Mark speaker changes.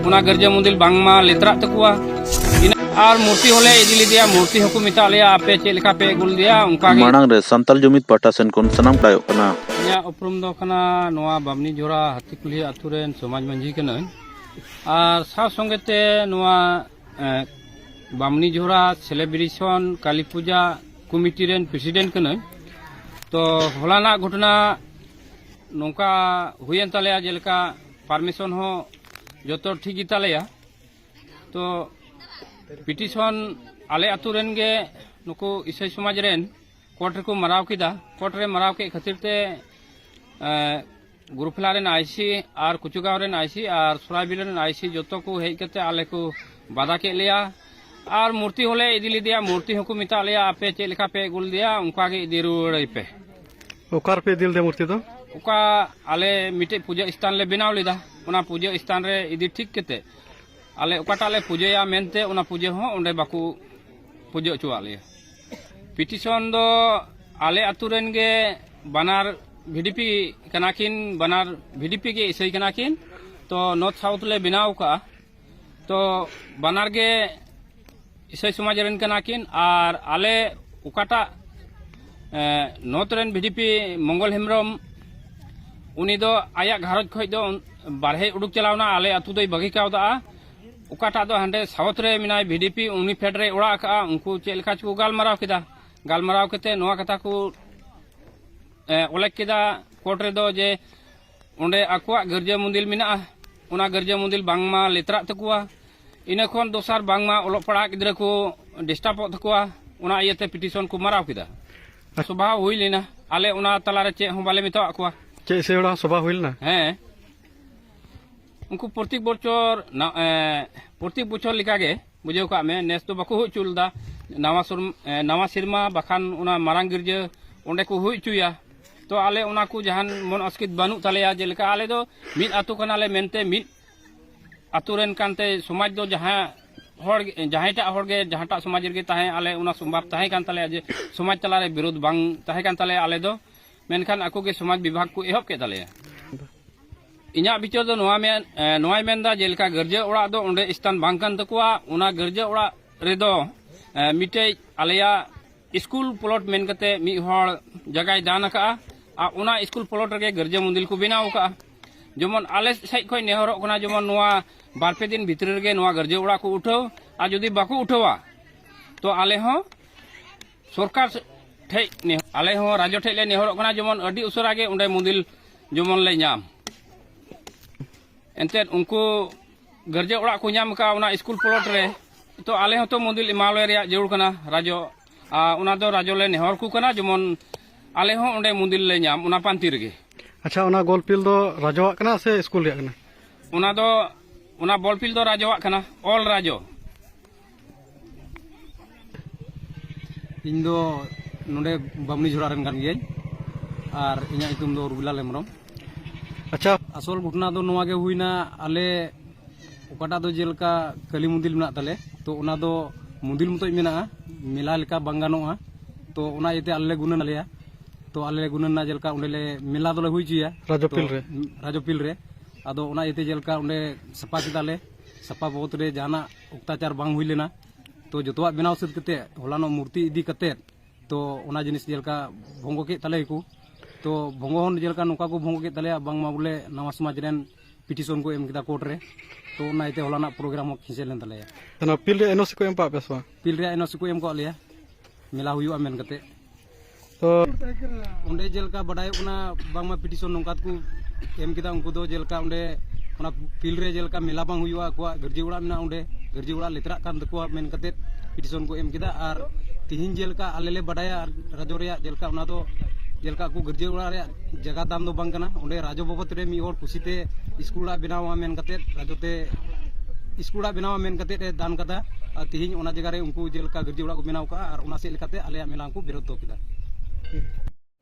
Speaker 1: उना गर्जा मंदिर बांगमा लेतरा तकुआ और मूर्ति होले इदिली दिया मूर्ति हकु मिता लिया आपे चेलका पे गुल दिया उनका
Speaker 2: मांग रे संताल जुमित पाटा सेन कोन सनाम टायो कना
Speaker 1: या उपरुम दो कना नोआ बामनी जोरा हातीकुली अतुरेन समाज मंझी कना और सा संगेते नोआ बामनी जोरा सेलिब्रेशन काली पूजा कमिटी रेन प्रेसिडेंट कना तो होलाना घटना नौका हुयन तालेया जेलका परमिशन हो जोतो ठीक गी तालेया तो पिटिशन आले अतुरेन गे नुको इसाई समाज रेन कोर्ट रे को मराव किदा कोर्ट रे मराव के खातिर ते गुरुफला रेन आईसी और कुचुगांव रेन आईसी और सोराबिल रेन आईसी जोतो को हेज कते आले को बाधा के लिया और मूर्ति होले इदिली दिया मूर्ति हकु मिता लिया आपे चेलका पे गुल दिया उनका के इदी रुवाई पे
Speaker 3: ओकार पे दिल दे मूर्ति तो
Speaker 1: उका आले मिटे पूजा स्थान ले बनाव लेदा उना पूजा स्थान रे इदी ठीक केते आले उकाटाले पूजा मेनते उना पूजा हो उंडे बाकू पूजा चुआले पिटिशन दो आले अतुरेन गे बनार वीडीपी कनाकिन बनार वीडीपी के इसई कनाकिन तो नॉर्थ साउथ ले बनाव का तो बनार गे इसई समाज रेन कनाकिन और आले उकाटा नॉर्थ रेन वीडीपी मंगल हेमरम उनी दो आया घरज खय दो बारहे उडुक चलावना आले अतु दो बगी कावदा उकाटा दो हांडे साउथ रे मिनाय वीडीपी उनी फेड रे ओड़ा का उनको चेलका चु गालमाराव किदा गालमाराव कते नोआ कथा को ओलेक किदा कोर्ट रे दो जे ओंडे आकुआ गर्जा मंदिर मिना उना गर्जा मंदिर बांगमा लेतरा तकुआ इना खन दोसार बांगमा ओलो पड़ा गिदरा को डिस्टर्ब तकुआ उना इयते पिटिशन को माराव किदा सभा हुई लेना आले उना तला रे चे हो बाले मिता आकुआ
Speaker 3: चे से ओड़ा सभा हुइल ना
Speaker 1: हैं उनको प्रत्येक बचर लिकागे बुझे का में नेस तो बाको हुचुलदा नवा सिरमा बखान उना मारांग गिरजा ओंडे को हुचुया तो आले उना को जहान मन अस्कित बानु तालेया जेलका आले दो मिद आतु कनाले मेनते मिद आतु रेन कानते समाज दो जहां हर जहांटा हरगे जहांटा समाज रे ताहे आले उना संभाव ताहे कान ताले जे समाज तलारे विरोध बांग ताहे कान ताले आले दो मेनखान आको के समाज विभाग को एहब के ताले इना बिचर दो नोआय मेनदा जेलका गर्जा ओड़ा दो ओंडे स्थान बांग कान तकुआ उना गर्जा ओड़ा रेदो मिटे आलेया स्कूल प्लॉट मेन कते मी हर जगह दान का आ उना स्कूल प्लॉट रे गर्जा मंदिर को बनाव का जेमन आले साइड खय नेहरक कना जेमन नोआ बारपे दिन भितर रे नोआ गर्जा ओड़ा को उठाव आ जदी बाको उठावा तो आले हो सरकार ठे आले हो राज्य ठे ले नेहरक कना जेमन अडी उसरा गे उंडे मंदिर जेमन ले नाम एंते उनको गर्जा ओड़ा को नाम का उना स्कूल प्लॉट रे तो आले हो तो मंदिर इमालय रे जरूर कना राज्य उना दो राज्य ले नेहर को कना जेमन आले हो उंडे मंदिर ले नाम उना पांति रे
Speaker 3: अच्छा उना गोलपिल दो राजवाक कना से स्कूल रे कना
Speaker 1: उना बॉलपिल दो राजवाक कना ऑल राजो इन दो नोडे बामनी झोरा रन गान गे और इना इतुम दो रुबिला लेमरम
Speaker 3: अच्छा
Speaker 1: असल घटना दो नोआ गे हुइना आले ओकाटा दो जेलका काली मंदिर मेना ताले तो उना दो मंदिर मतो मेना मेला लेका बांगानोआ तो उना इते आले गुनन आलेया तो आले गुनन ना जेलका उंडेले मेला दोले हुई जुया राजोपिल रे आदो उना इते जेलका उंडे सपा किदाले सपा बहुत रे जाना अत्याचार बांग हुई लेना तो जतवा बनाव सद कते होलानो मूर्ति इदी कते तो उना जिनिस जेलका भंगो के ताले को तो भंगो हन जेलका नुका को भंगो के ताले बांगमा बोले नवा समाज रेन पिटिशन को एम किदा कोर्ट रे तो उना इते होलाना प्रोग्राम खिंचे लेन ताले
Speaker 3: तना पिल रे एनओसी को एम पा बेसवा
Speaker 1: पिल रे एनओसी को एम को आलिया मेला हुई मेन कते
Speaker 3: तो
Speaker 1: उंडे जेलका बडाय उना बांगमा पिटिशन नोंका को एम किदा उनको दो जेलका उंडे उना पिल रे जेलका मेला बांग हुआ को गर्जी उड़ा मेना उंडे गर्जी उड़ा लेतरा कान तको मेन कते पिटिशन को एम किदा और तिहिन जेलका आलेले बडाया राजो रे जेलका उना दो जेलका को गर्जी उड़ा रे जगह दाम दो बांग कना उंडे राजो बाबत रे मी और खुशीते स्कूला बनावा मेन कते राजोते स्कूला बनावा मेन कते दान कदा तिहिन उना जगह रे उनको जेलका गर्जी उड़ा को बनाव का और उना से लेकाते आले मेला को विरोध किदा